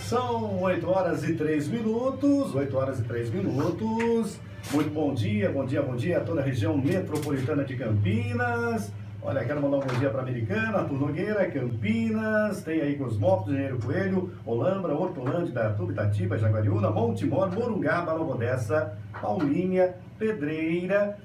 São 8 horas e 3 minutos, 8 horas e 3 minutos. Muito bom dia a toda a região metropolitana de Campinas. Olha, quero mandar um bom dia para Americana, Arthur Nogueira, Campinas, tem aí Cosmópolis, Engenheiro Coelho, Olambra, Hortolândia, Dayatuba, Itatiba, Jaguariúna, Montemor, Morungaba, Nova Odessa, Paulínia, Pedreira,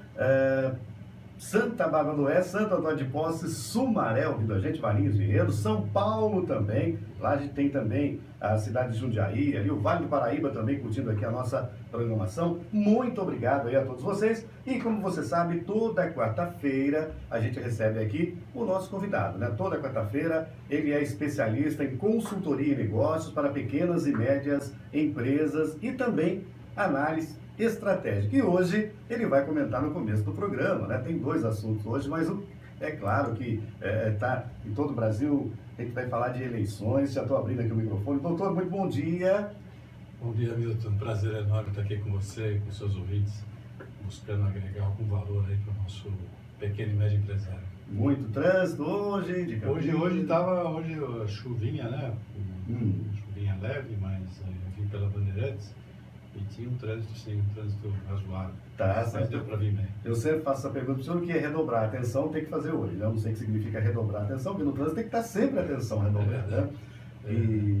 Santa Bárbara do Oeste, Santo Antônio de Posse, Sumaré, ouvindo a gente, Valinhos Vinhedo, São Paulo também, lá a gente tem também a cidade de Jundiaí, ali o Vale do Paraíba também curtindo aqui a nossa programação. Muito obrigado aí a todos vocês. E como você sabe, toda quarta-feira a gente recebe aqui o nosso convidado, né? Toda quarta-feira ele é especialista em consultoria e negócios para pequenas e médias empresas e também análise estratégica. E hoje ele vai comentar no começo do programa, né? Tem dois assuntos hoje, mas é claro que está em todo o Brasil, a gente vai falar de eleições. Já estou abrindo aqui o microfone. Doutor, muito bom dia. Bom dia, Milton. Um prazer enorme estar aqui com você e com seus ouvintes, buscando agregar algum valor aí para o nosso pequeno e médio empresário. Muito trânsito hoje, de Campinas. Hoje estava chuvinha, né? Chuvinha leve, mas eu vim pela Bandeirantes. E tinha um trânsito, sim, um trânsito razoável. Tá, mas deu para vir bem. Eu sempre faço essa pergunta, o senhor que é redobrar a atenção, tem que fazer hoje. Eu não sei o que significa redobrar a atenção, porque no trânsito tem que estar sempre a atenção redobrada, né?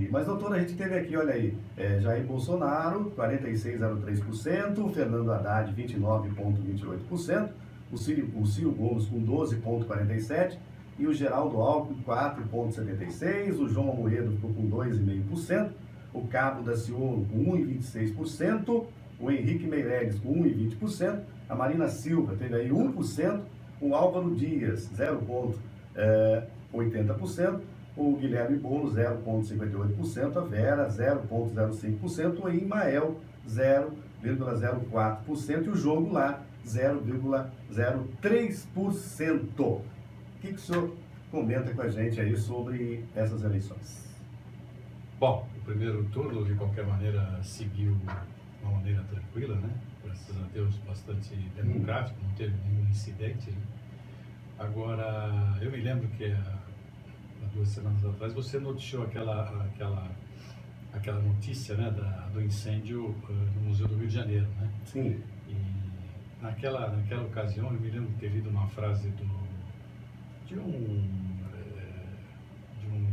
Mas, doutor, a gente teve aqui, olha aí, Jair Bolsonaro, 46,03%, Fernando Haddad, 29,28%, o Ciro Gomes com 12,47%, e o Geraldo Alckmin, 4,76%, o João Amoedo ficou com 2,5%, o Cabo Daciolo com 1,26%, o Henrique Meirelles com 1,20%, a Marina Silva teve aí 1%, o Álvaro Dias 0,80%, o Guilherme Boulos 0,58%, a Vera 0,05%, o Imael 0,04% e o João Goulart 0,03%. O que o senhor comenta com a gente aí sobre essas eleições? Bom, o primeiro turno, de qualquer maneira, seguiu de uma maneira tranquila, né? Graças a Deus, bastante democrático, não teve nenhum incidente, né? Agora, eu me lembro que há 2 semanas atrás você noticiou aquela notícia, né, do incêndio no Museu do Rio de Janeiro, né? Sim. E naquela ocasião eu me lembro de ter lido uma frase de um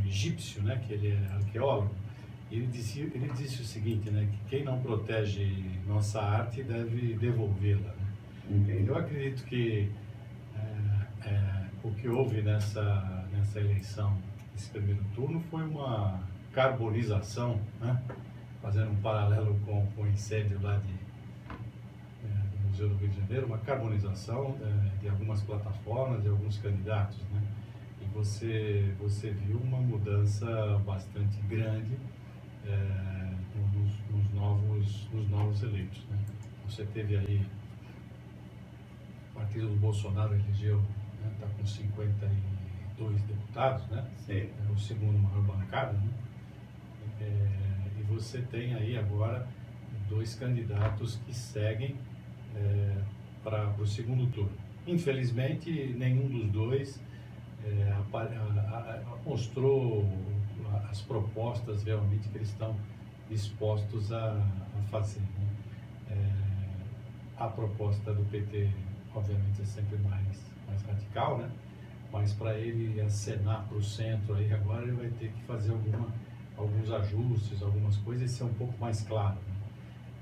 egípcio, né, que ele é arqueólogo. Ele disse o seguinte, né, que quem não protege nossa arte deve devolvê-la, né? Eu acredito que o que houve nessa eleição, nesse primeiro turno, foi uma carbonização, né, fazendo um paralelo com o incêndio lá do Museu do Rio de Janeiro, uma carbonização de algumas plataformas, de alguns candidatos, né? E você viu uma mudança bastante grande nos novos eleitos, né? Você teve aí o partido do Bolsonaro elegeu, né, está com 52 deputados, né? Sim. É o segundo maior bancada, né? E você tem aí agora 2 candidatos que seguem para o segundo turno. Infelizmente, nenhum dos dois mostrou as propostas realmente que eles estão dispostos a fazer, né? A proposta do PT, obviamente, é sempre mais radical, né? Mas para ele acenar para o centro, aí agora ele vai ter que fazer alguns ajustes, algumas coisas, e ser um pouco mais claro, né?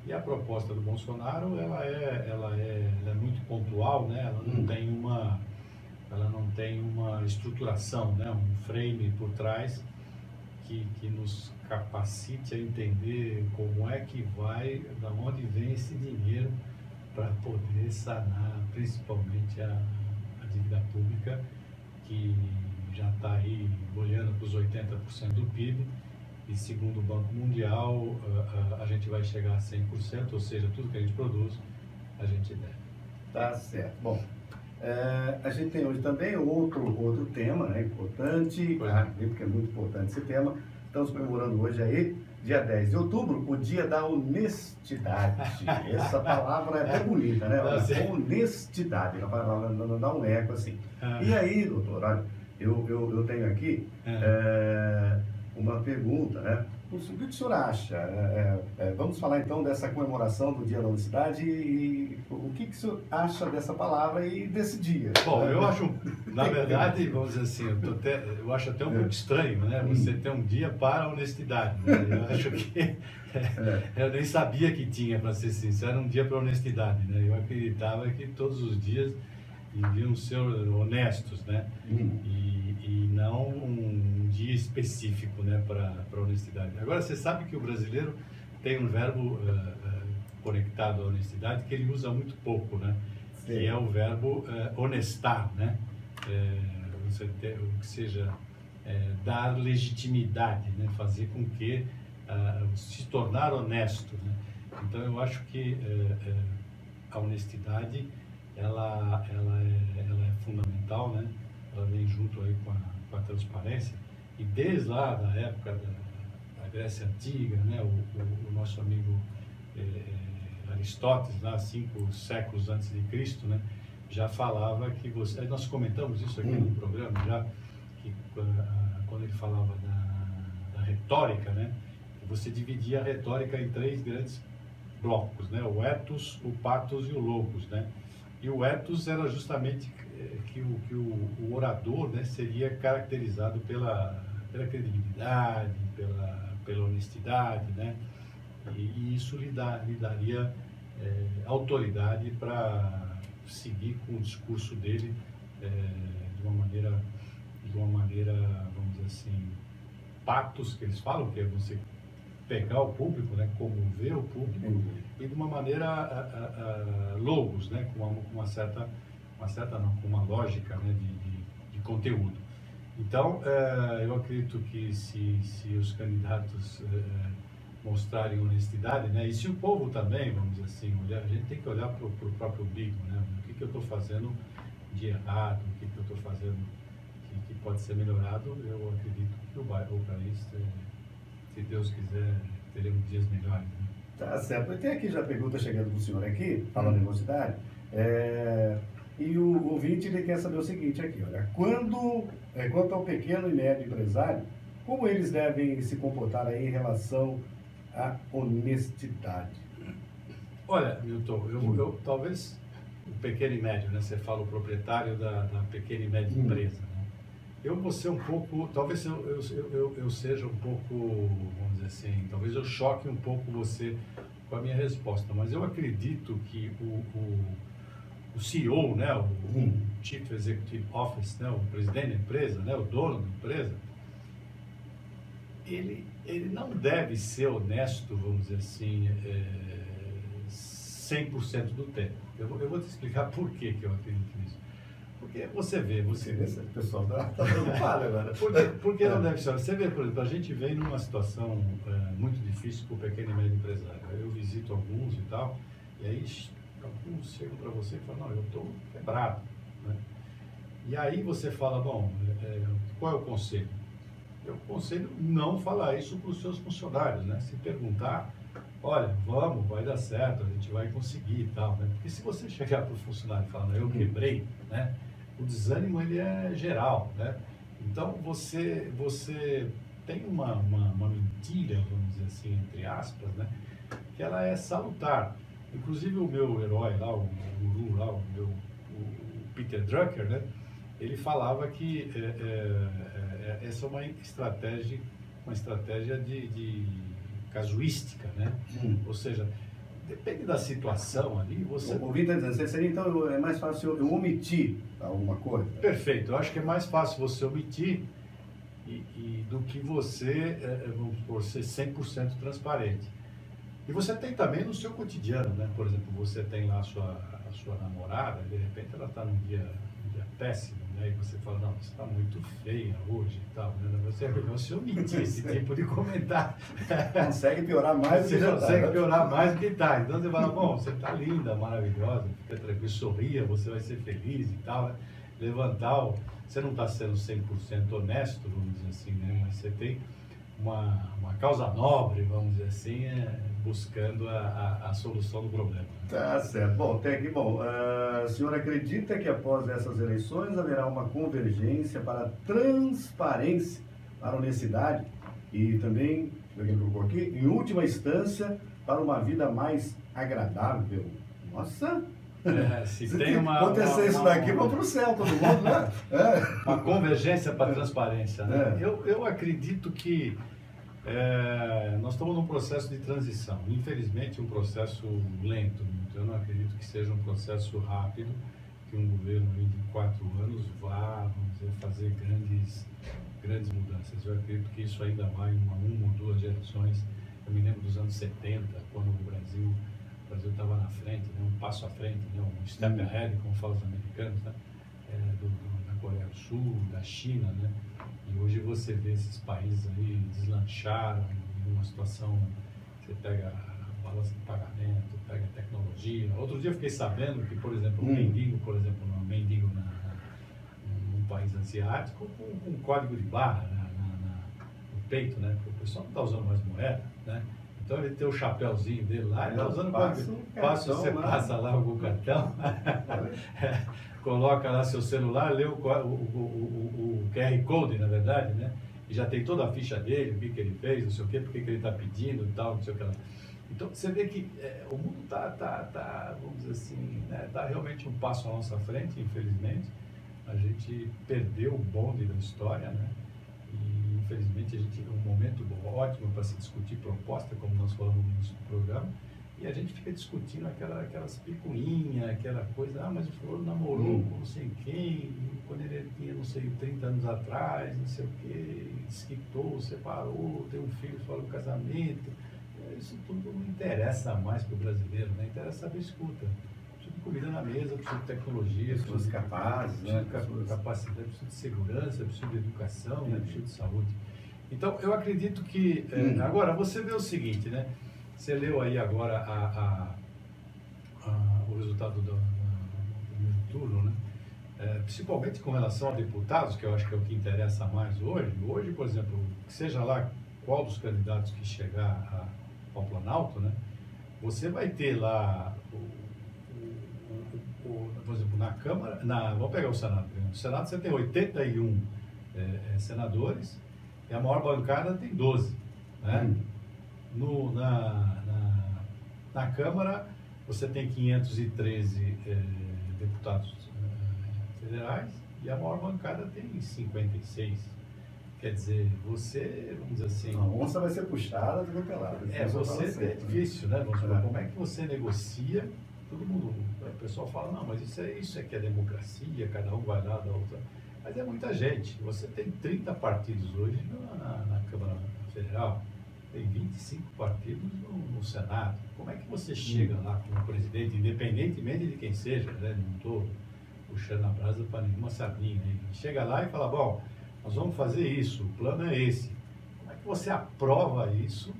E a proposta do Bolsonaro, ela é muito pontual, né? Ela não tem uma estruturação, né? Um frame por trás que nos capacite a entender como é que vai, da onde vem esse dinheiro para poder sanar principalmente a dívida pública, que já está aí olhando para os 80% do PIB, e segundo o Banco Mundial a gente vai chegar a 100%, ou seja, tudo que a gente produz, a gente deve. Tá certo. Bom, a gente tem hoje também outro tema, né, importante, porque é muito importante esse tema. Estamos comemorando hoje aí, dia 10 de outubro, o dia da honestidade. Essa palavra é bonita, né? Honestidade, ela vai dar um eco assim. E aí, doutor, olha, eu tenho aqui uma pergunta, né? O que o senhor acha? Vamos falar então dessa comemoração do Dia da Honestidade e o que o senhor acha dessa palavra e desse dia? Bom, eu acho, na verdade, vamos dizer assim, eu acho até um pouco estranho, né? Você ter um dia para a honestidade, né? Eu acho que eu nem sabia que tinha, para ser sincero, um dia para a honestidade, né? Eu acreditava que todos os dias deviam ser honestos, né? E não um dia específico, né, para a honestidade. Agora, você sabe que o brasileiro tem um verbo conectado à honestidade que ele usa muito pouco, né? Sim. Que é o verbo honestar, né? O que seja dar legitimidade, né? Fazer com que se tornar honesto, né? Então, eu acho que a honestidade ela é fundamental, né? Ela vem junto aí com a transparência, e desde lá da época da Grécia Antiga, né? O nosso amigo Aristóteles, lá 5 séculos antes de Cristo, né? Já falava que você... Nós comentamos isso aqui no programa, já, que quando ele falava da retórica, né? Você dividia a retórica em 3 grandes blocos, né? O ethos, o pathos e o logos, né? E o ethos era justamente que o orador, né, seria caracterizado pela credibilidade, pela honestidade, né? E isso lhe daria autoridade para seguir com o discurso dele de uma maneira, vamos dizer assim, pathos, que eles falam, que é você pegar o público, né, comover o público, e de uma maneira logos, né, com uma lógica, né, de conteúdo. Então, eu acredito que se os candidatos mostrarem honestidade, né, e se o povo também, vamos dizer assim, a gente tem que olhar para o próprio umbigo, né, o que eu estou fazendo de errado, o que eu estou fazendo que pode ser melhorado. Eu acredito que o país, se Deus quiser, teremos dias melhores, né? Tá certo. Tem aqui já pergunta chegando do senhor aqui, falando em honestidade, e o ouvinte ele quer saber o seguinte aqui, olha, quanto ao pequeno e médio empresário, como eles devem se comportar aí em relação à honestidade? Olha, Milton, eu talvez o pequeno e médio, né? Você fala o proprietário da pequena e média empresa, né? Eu vou ser um pouco, talvez eu seja um pouco, vamos dizer assim, talvez eu choque um pouco você com a minha resposta, mas eu acredito que o CEO, né, o Chief Executive Officer, né, o presidente da empresa, né, o dono da empresa, ele não deve ser honesto, vamos dizer assim, 100% do tempo. Eu vou te explicar por que eu acredito nisso. Porque você vê... O pessoal está dando palha agora. Por que não deve ser? Você vê, por exemplo, a gente vem numa situação muito difícil para o pequeno e médio empresário. Eu visito alguns e tal, e aí alguns chegam para você e falam, não, eu estou quebrado, né? E aí você fala, bom, qual é o conselho? Eu aconselho não falar isso para os seus funcionários, né? Se perguntar, olha, vamos, vai dar certo, a gente vai conseguir e tal, né? Porque se você chegar para o funcionário e falar, não, eu quebrei, né? O desânimo, ele é geral, né? Então, você tem uma mentilha, vamos dizer assim, entre aspas, né? Que ela é salutar. Inclusive, o meu herói lá, o guru lá, o Peter Drucker, né? Ele falava que essa é uma estratégia de casuística, né? Ou seja, depende da situação ali, você... O Vitor está dizendo, seria então, é mais fácil eu omitir alguma coisa? Perfeito, eu acho que é mais fácil você omitir do que você, vamos supor, ser 100% transparente. E você tem também no seu cotidiano, né? Por exemplo, você tem lá a sua namorada, de repente ela está num dia péssimo, né? E você fala, não, você está muito feia hoje e tal, né? Você é melhor se omitir esse tipo de comentário. Consegue piorar mais do que já consegue tá, piorar mais do que está. Então você fala, bom, você está linda, maravilhosa, fica tranquilo, sorria, você vai ser feliz e tal, né? Levantar, você não está sendo 100% honesto, vamos dizer assim, né? Mas você tem uma causa nobre, vamos dizer assim, buscando a solução do problema. Tá certo. Bom, tem aqui, o senhor acredita que após essas eleições haverá uma convergência para a transparência, para a honestidade E também, alguém colocou aqui, em última instância, para uma vida mais agradável. Nossa! Se tem acontecer isso daqui, vamos para o céu, todo mundo, né? Uma convergência para a transparência, né? Eu acredito que nós estamos num processo de transição. Infelizmente, um processo lento. Eu não acredito que seja um processo rápido, que um governo de 4 anos vá, vamos dizer, fazer grandes mudanças. Eu acredito que isso ainda vai uma ou duas gerações. Eu me lembro dos anos 70, quando o Brasil estava na frente, né, um passo à frente, né, um step ahead, como falam os americanos, né, da Coreia do Sul, da China, né, e hoje você vê esses países aí deslancharam em uma situação, você pega a balança de pagamento, pega a tecnologia. Outro dia eu fiquei sabendo que, por exemplo, um mendigo, num país asiático, com um código de barra no peito, né, porque o pessoal não está usando mais moeda, né. Então ele tem o chapéuzinho dele lá, ele está usando passa, você passa lá o cartão, coloca lá seu celular, lê o QR Code, na verdade, né? E já tem toda a ficha dele, o que ele fez, não sei o quê, porque ele está pedindo e tal, não sei o que lá. Então você vê que o mundo está, vamos dizer assim, está realmente um passo à nossa frente, infelizmente. A gente perdeu o bonde da história, né? E infelizmente a gente tem um momento ótimo para se discutir proposta, como nós falamos no início do programa, e a gente fica discutindo aquelas picuinhas, aquela coisa, mas o fulano namorou com não sei quem, quando ele tinha, não sei, 30 anos atrás, não sei o que, desquitou, separou, tem um filho fora do casamento. Isso tudo não interessa mais para o brasileiro, né? Interessa saber escuta. Precisa de comida na mesa, precisa de tecnologia, pessoas capazes, né? Precisa de capacidade, precisa de segurança, precisa de educação, né? Precisa de saúde. Então, eu acredito que... agora, você vê o seguinte, né? Você leu aí agora o resultado do primeiro turno, né? Principalmente com relação a deputados, que eu acho que é o que interessa mais hoje. Hoje, por exemplo, seja lá qual dos candidatos que chegar ao Planalto, né? Você vai ter lá, por exemplo, na Câmara... vamos pegar o Senado. No Senado você tem 81 senadores e a maior bancada tem 12, né? Na Câmara, você tem 513 deputados federais e a maior bancada tem 56. Quer dizer, você, vamos dizer assim... A onça vai ser puxada do outro lado. Você é difícil, né? Vamos falar, como é que você negocia? Todo mundo, o pessoal fala, não, mas isso é que é democracia, cada um vai lá da outra. Mas é muita gente. Você tem 30 partidos hoje na Câmara Federal. Tem 25 partidos no Senado. Como é que você chega lá como presidente, independentemente de quem seja, né? Não estou puxando a brasa para nenhuma sardinha, né? Chega lá e fala, bom, nós vamos fazer isso, o plano é esse. Como é que você aprova isso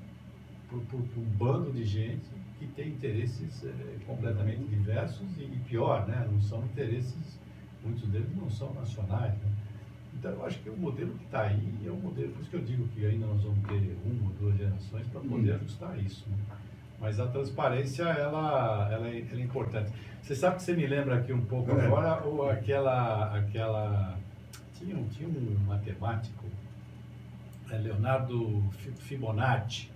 por um bando de gente que tem interesses completamente diversos e pior, né? Não são interesses, muitos deles não são nacionais, né? Então, eu acho que o modelo que está aí é um modelo, por isso que eu digo que ainda nós vamos ter 1 ou 2 gerações para poder ajustar isso, né? Mas a transparência, ela é importante. Você sabe que você me lembra aqui um pouco agora, ou tinha um matemático, Leonardo Fibonacci,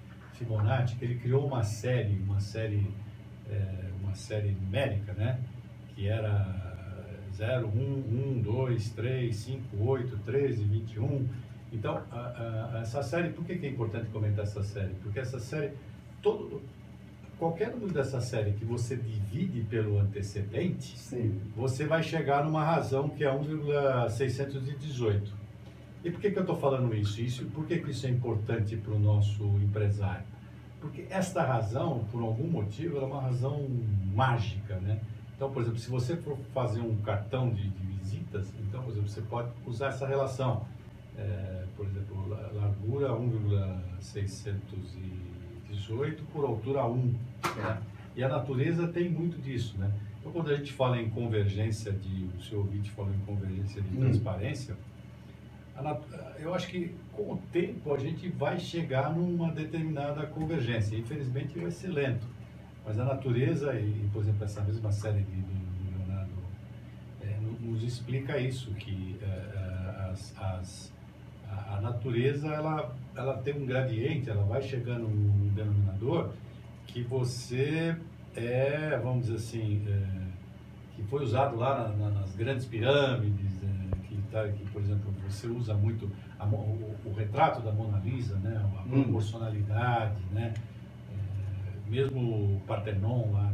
que ele criou uma série numérica, né? Que era 0, 1, 1, 2, 3, 5, 8, 13, 21. Então, essa série, por que é importante comentar essa série? Porque essa série, qualquer número dessa série que você divide pelo antecedente, você vai chegar numa razão que é 1,618. E por que eu estou falando isso? Por que isso é importante para o nosso empresário? Porque esta razão, por algum motivo, ela é uma razão mágica, né? Então, por exemplo, se você for fazer um cartão de visitas, então, por exemplo, você pode usar essa relação. Por exemplo, largura 1,618 por altura 1. Né? E a natureza tem muito disso, né? Então, quando a gente fala em convergência o seu ouvinte falou em convergência de transparência, eu acho que com o tempo a gente vai chegar numa determinada convergência. Infelizmente vai ser lento. Mas a natureza, e por exemplo essa mesma série do Leonardo nos explica isso, que A natureza, ela tem um gradiente, ela vai chegando num denominador que você vamos dizer assim, que foi usado lá nas grandes pirâmides, que, por exemplo, você usa muito o retrato da Mona Lisa, né, a proporcionalidade, né, mesmo o Partenon lá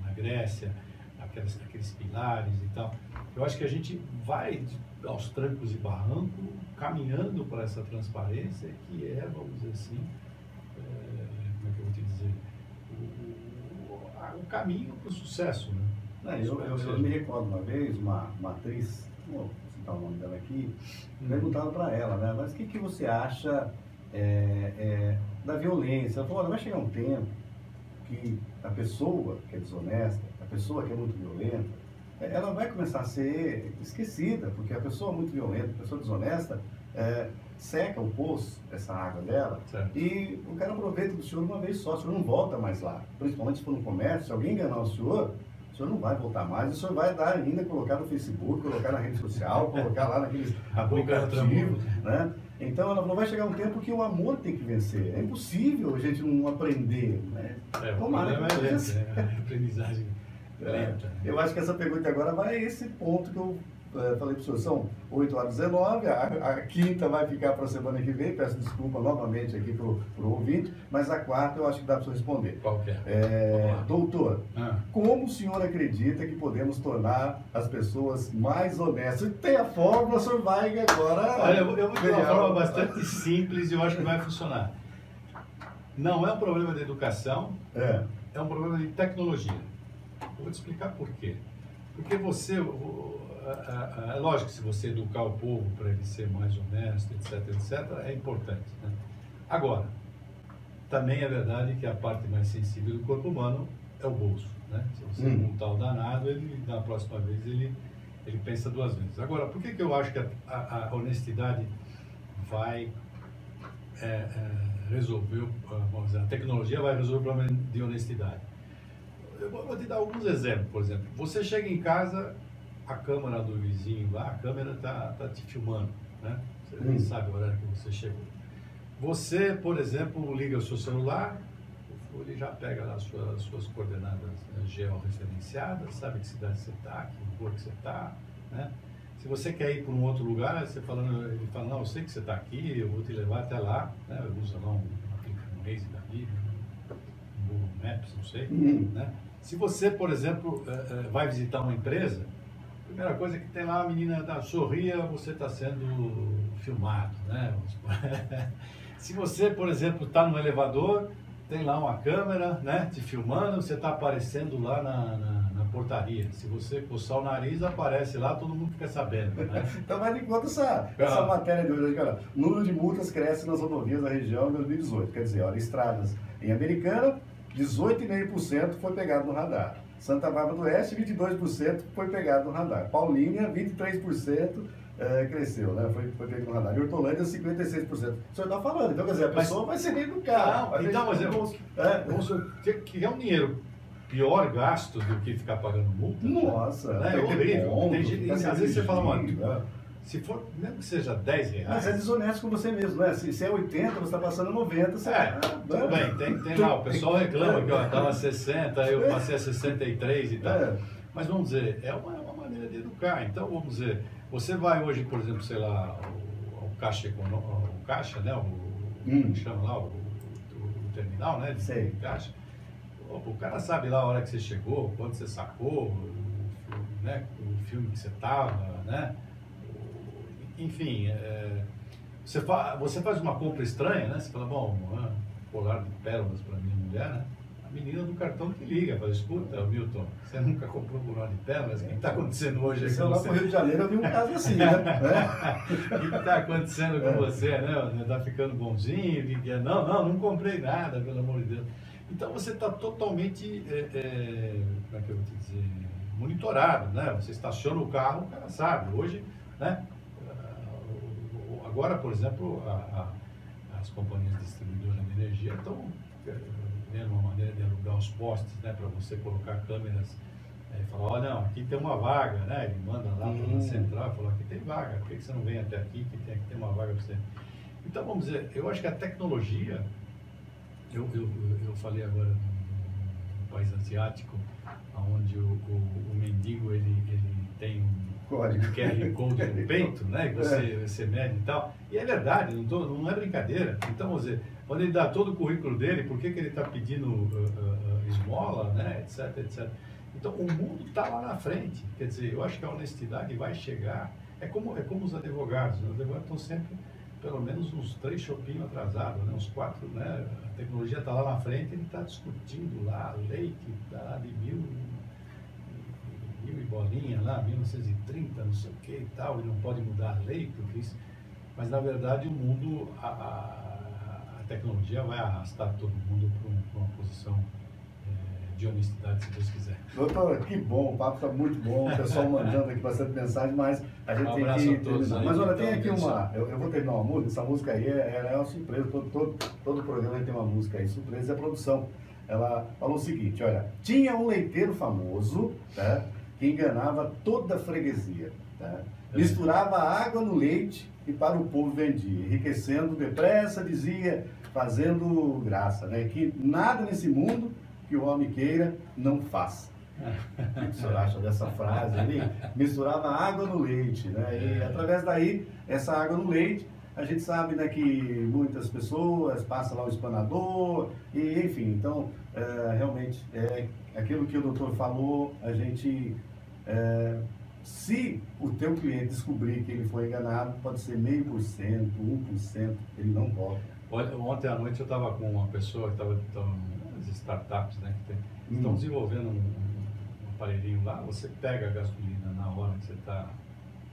na Grécia, aqueles pilares e tal. Eu acho que a gente vai aos trancos e barrancos caminhando para essa transparência que vamos dizer assim, como é que eu vou te dizer, o caminho para o sucesso, né? Eu me recordo uma vez, uma atriz, vou citar o nome dela aqui, perguntaram para ela, né, mas o que você acha da violência? Ela falou, olha, vai chegar um tempo que a pessoa que é desonesta, a pessoa que é muito violenta, ela vai começar a ser esquecida, porque a pessoa muito violenta, a pessoa desonesta, seca o poço, essa água dela, certo. E o cara aproveita do senhor uma vez só, o senhor não volta mais lá. Principalmente se for no comércio, se alguém enganar o senhor não vai voltar mais, o senhor vai dar ainda, colocar no Facebook, colocar na rede social, colocar lá naqueles aplicativos, né? Então ela não vai chegar um tempo que o amor tem que vencer. É impossível a gente não aprender, né? Tomara que a aprendizagem lenta. Eu acho que essa pergunta agora vai a esse ponto que eu falei para o senhor, são 8h19, a quinta vai ficar para a semana que vem, peço desculpa novamente aqui para o ouvinte, mas a quarta eu acho que dá para o senhor responder. Qual que é? Doutor, como o senhor acredita que podemos tornar as pessoas mais honestas? Tem a fórmula, o senhor vai agora... Olha, eu vou ter uma forma bastante simples e eu acho que vai funcionar. Não é um problema de educação, é um problema de tecnologia. Eu vou te explicar por quê. Porque é lógico que se você educar o povo para ele ser mais honesto, etc, é importante, né? Agora, também é verdade que a parte mais sensível do corpo humano é o bolso, né? Se você montar o danado, na próxima vez ele pensa duas vezes. Agora, por que eu acho que a honestidade vai resolver, vamos dizer, a tecnologia vai resolver o problema de honestidade? Eu vou te dar alguns exemplos. Por exemplo, você chega em casa, a câmera do vizinho lá, a câmera tá te filmando, né? Você nem sabe o horário que você chegou. Você, por exemplo, liga o seu celular, ele já pega lá as suas coordenadas georreferenciadas, sabe que cidade você está, que rua que você está, né? Se você quer ir para um outro lugar, ele fala, não, eu sei que você está aqui, eu vou te levar até lá, né? Eu uso lá um Waze da vida, um Google Maps, não sei, né? Se você, por exemplo, vai visitar uma empresa, a primeira coisa que tem lá, a menina sorria, você está sendo filmado, né? Se você, por exemplo, está no elevador, tem lá uma câmera, né, te filmando, você está aparecendo lá na portaria. Se você coçar o nariz, aparece lá, todo mundo fica sabendo, né? Então vai de conta essa matéria de hoje, cara. O número de multas cresce nas rodovias da região em 2018. Quer dizer, olha, estradas em Americana, 18,5% foi pegado no radar. Santa Bárbara do Oeste, 22% foi pegado no radar. Paulínia, 23% cresceu, né? Foi pego no radar. E Hortolândia, 56%. O senhor está falando, então quer dizer, a pessoa vai ser dentro do carro. Então, mas vamos ter que é um dinheiro pior gasto do que ficar pagando multa. Nossa, né? É horrível. Às vezes você fala, mano, se for, mesmo que seja R$10. Mas é desonesto com você mesmo, né? Se é 80, você está passando 90, você... tudo bem, tem lá, o pessoal reclama que estava 60, eu passei a 63 e tal. Mas vamos dizer, é uma maneira de educar. Então, vamos dizer, você vai hoje, por exemplo, sei lá, o caixa, né? Como chama lá, o terminal, né? De caixa. O cara sabe lá a hora que você chegou, quando você sacou, né? O filme que você estava, né? Enfim, você faz uma compra estranha, né? Você fala, bom, colar de pérolas para minha mulher, né? A menina do cartão que liga, fala, escuta, Milton, você nunca comprou colar de pérolas? O que está acontecendo hoje aqui? Lá no Rio de Janeiro eu vi um caso assim, né? O que está acontecendo com você, né? Está ficando bonzinho? Não comprei nada, pelo amor de Deus. Então você está totalmente, como é que eu vou te dizer, monitorado, né? Você estaciona o carro, o cara sabe. Hoje, né? Agora, por exemplo, as companhias distribuidoras de energia estão vendo uma maneira de alugar os postes, né, para você colocar câmeras Aí fala, ó, não, aqui tem uma vaga, né? Ele manda lá para a central e fala, aqui tem vaga, por que você não vem até aqui, que tem, aqui tem uma vaga para você? Então, vamos dizer, eu acho que a tecnologia, eu falei agora no país asiático, onde o mendigo ele tem um QR Code no peito, né? Que você mede e tal. E é verdade, não é brincadeira. Então, vamos dizer, quando ele dá todo o currículo dele, por que ele está pedindo esmola, né? Etc, etc. Então, o mundo está lá na frente. Quer dizer, eu acho que a honestidade vai chegar. É como os advogados. Os advogados estão sempre, pelo menos, uns 3 chopinhos atrasados, né? Uns 4, né? A tecnologia está lá na frente, ele está discutindo lá a lei que está de mil e bolinha lá, 1930, não sei o que e tal, e não pode mudar a lei, porque isso... Mas, na verdade, o mundo, a tecnologia vai arrastar todo mundo para uma posição de honestidade, se Deus quiser. Doutor, que bom, o papo está muito bom, o pessoal mandando aqui bastante mensagem, mas a gente tem que terminar. Mas olha, tem aqui uma, eu vou terminar uma música, essa música aí é uma surpresa, todo programa tem uma música aí, surpresa é a produção. Ela falou o seguinte, olha, tinha um leiteiro famoso, tá, que enganava toda a freguesia, tá? Misturava água no leite e para o povo vendia, enriquecendo depressa, dizia, fazendo graça, né? Que nada nesse mundo que o homem queira, não faça. O que o senhor acha dessa frase ali? Misturava água no leite, né? E através daí, essa água no leite, a gente sabe, né, que muitas pessoas passam lá o espanador, e enfim, então, realmente, aquilo que o doutor falou, a gente, se o teu cliente descobrir que ele foi enganado, pode ser 0,5%, 1%, ele não volta. Ontem à noite eu estava com uma pessoa que estava as startups, né, que estão desenvolvendo um aparelhinho lá, você pega a gasolina na hora que você está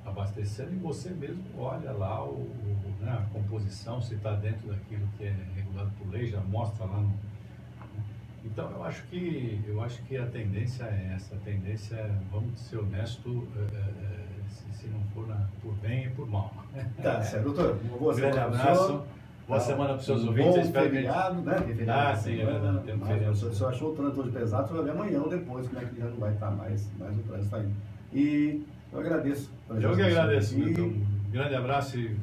abastecendo e você mesmo olha lá né, a composição, se está dentro daquilo que é regulado por lei, já mostra lá no... Então eu acho que a tendência é essa, a tendência é, vamos ser honesto, se não for por bem e por mal. Tá certo, doutor. Um grande abraço. Boa semana para os seus ouvintes. Bom feriado, né? Sim, é verdade. Tem um feriado. Se você achou o trânsito hoje pesado, você vai ver amanhã ou depois, como é que já não vai estar mais o trânsito tá indo. E eu agradeço. Eu que agradeço, então, um grande abraço e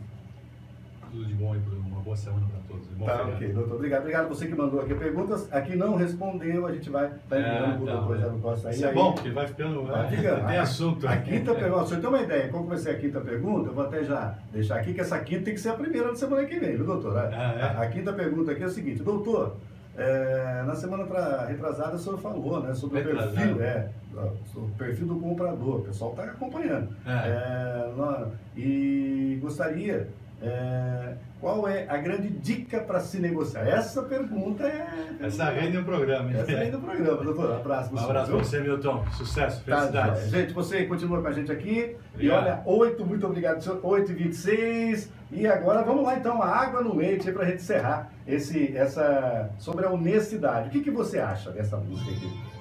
tudo de bom e uma boa semana para todos. Tá, ok, doutor. Obrigado. Obrigado a você que mandou aqui perguntas. Aqui não respondeu, a gente vai estar enviando para o doutor Jairo Costa aí. Isso é bom, porque vai ficando. Tem assunto. A quinta pergunta, se você tem uma ideia, como vai ser a quinta pergunta, eu vou até já deixar aqui que essa quinta tem que ser a primeira da semana que vem, viu, doutor? A quinta pergunta aqui é o seguinte, doutor, na semana retrasada o senhor falou, né, sobre o perfil do comprador, o pessoal está acompanhando. E gostaria, qual é a grande dica para se negociar? Essa pergunta Essa rende o programa. Essa rende o programa, doutor. Abraço para você. Um abraço para você, Milton. Sucesso, felicidades. Gente, você continua com a gente aqui. Obrigado. E olha, muito obrigado, senhor. 8h26. E agora vamos lá, então, a água no leite para a gente encerrar sobre a honestidade. O que você acha dessa música aqui?